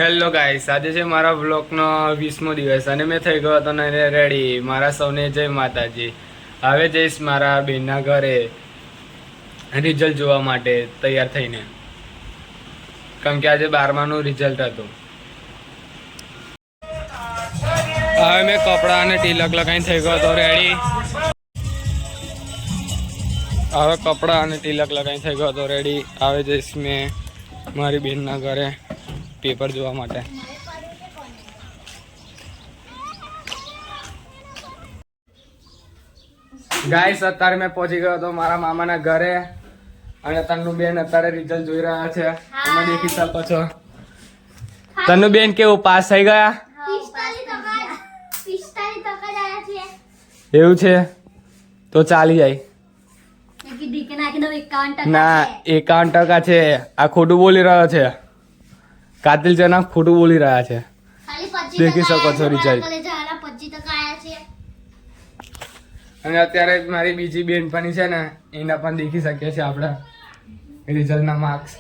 Hello guys, આજે છે મારા વ્લોગનો 20મો દિવસ અને મેં થઈ ગયો હતો ને રેડી. મારા સૌને જય માતાજી. હવે જઈશ મારા બેનના ઘરે રિઝલ્ટ જોવા માટે તૈયાર થઈને, કારણ કે આજે 12માનું રિઝલ્ટ હતું. હવે મેં કપડાં અને તિલક લગાવીને થઈ ગયો હતો રેડી. હવે કપડાં અને તિલક લગાવીને થઈ ગયો હતો રેડી. હવે જઈશ મેં મારી બેનના ઘરે પેપર જોવા માટે. ગાઈસ, અત્યારે મેં પહોંચી ગયો હતો મારા મામાના ઘરે અને તન્નુ બેન અત્યારે રિઝલ્ટ જોઈ રહ્યા છે. તમે દેખી શકો છો. તન્નુ બેન કેવું પાસ થઈ ગયા? 45% એવું છે તો ચાલી જાય. ના, 51% છે. આ ખોટું બોલી રહ્યો છે. કાતિલ જનાબ ખોટું બોલી રહ્યા છે. દેખી શકો છો રિઝલ્ટ. અને અત્યારે મારી બીજી બેનપણી છે ને, એના પણ દેખી શકીએ છીએ આપણે રિઝલ્ટના માર્ક્સ.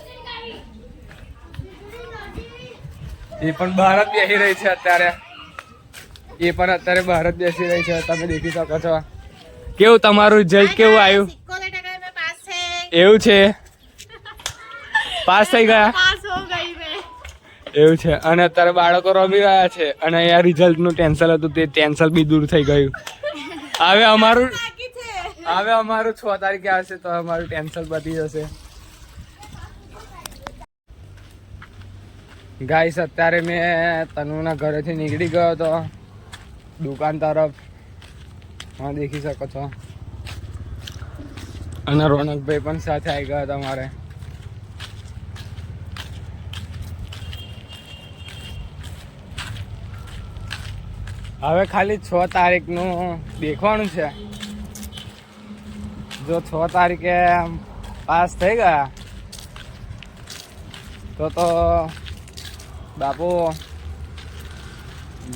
એ પણ બહાર જ બેસી રહી છે અત્યારે. એ પણ અત્યારે બહાર જ બેસી રહી છે. તમે દેખી શકો છો. કેવું તમારું રિઝલ્ટ કેવું આવ્યું? એવું છે, પાસ થઈ ગયા. એવું છે. અને અત્યારે બાળકો રમી રહ્યા છે અને અહીંયા રિઝલ્ટનું ટેન્શન હતું, તે ટેન્શન બી દૂર થઈ ગયું. હવે અમારું 6 તારીખે આવશે તો અમારું ટેન્શન પતી જશે. ગાઈસ, અત્યારે મેં તનુના ઘરેથી નીકળી ગયો હતો દુકાન તરફ. હા, દેખી શકો છો. અને રોનકભાઈ પણ સાથે આવી ગયા હતા મારે. હવે ખાલી 6 તારીખનું દેખવાનું છે. જો 6 તારીખે પાસ થઈ ગયા તો બાપુ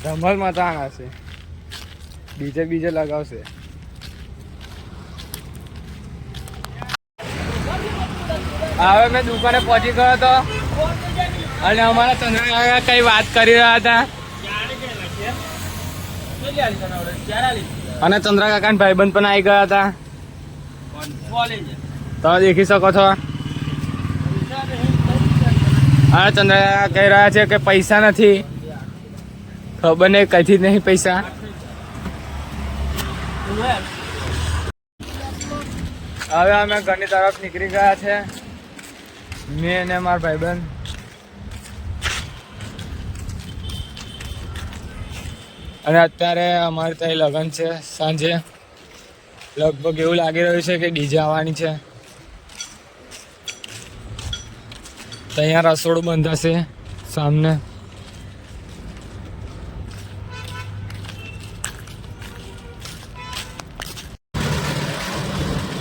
ધમલ મચાના છે. બીજે લગાવશે. હવે મેં દુકાને પહોંચી ગયો હતો અને અમારા ચંદ્રકાકા કઈ વાત કરી રહ્યા હતા. અને ચંદ્રકાકા ભાઈબંધ પણ આવી ગયા હતા. તમે દેખી શકો છો. હા, ચંદ્રકાકા કહી રહ્યા છે કે પૈસા નથી. ખબર નહીં કઈથી નહીં પૈસા. હવે અમે ઘરની તરફ નીકળી ગયા છે, મેં અને મારા ભાઈબંધ. અને અત્યારે અમારે ત્યાં લગ્ન છે સાંજે. લગભગ એવું લાગી રહ્યું છે કે ડીજે આવવાની છે. તો અહીંયા રસોડું બંધાશે સામને.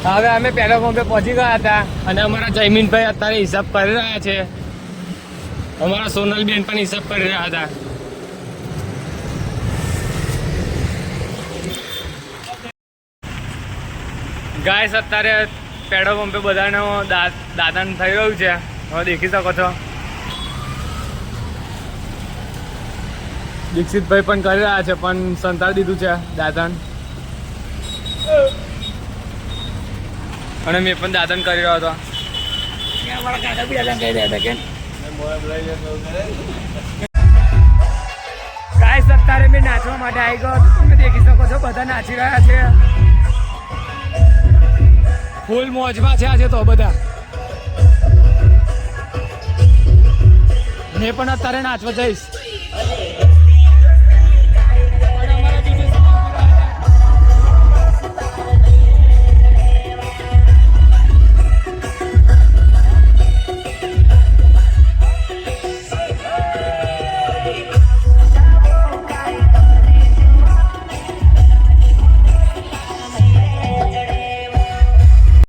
હવે અમે પેટ્રોલ પંપે પહોંચી ગયા હતા અને અમારા જયમીનભાઈ અત્યારે હિસાબ કરી રહ્યા છે. અમારા સોનલબેન પણ હિસાબ કરી રહ્યા હતા. ગાઈસ, અત્યારે પેટ્રોલ પંપે બધાનો દાતન થઈ રહ્યું છે. હવે દેખી શકો છો. દીક્ષિતભાઈ પણ કરી રહ્યા છે, પણ સંતાડી દીધું છે દાતન. અને મેં પણ દાતન કરી રહ્યો હતો. ગાઈસ, અત્યારે મેં નાચવા માટે આવી ગયો હતો. તમે દેખી શકો છો બધા નાચી રહ્યા છે. ફૂલ મોજમાં છે આજે તો બધા. મેં પણ અત્યારે નાચવા જઈશ.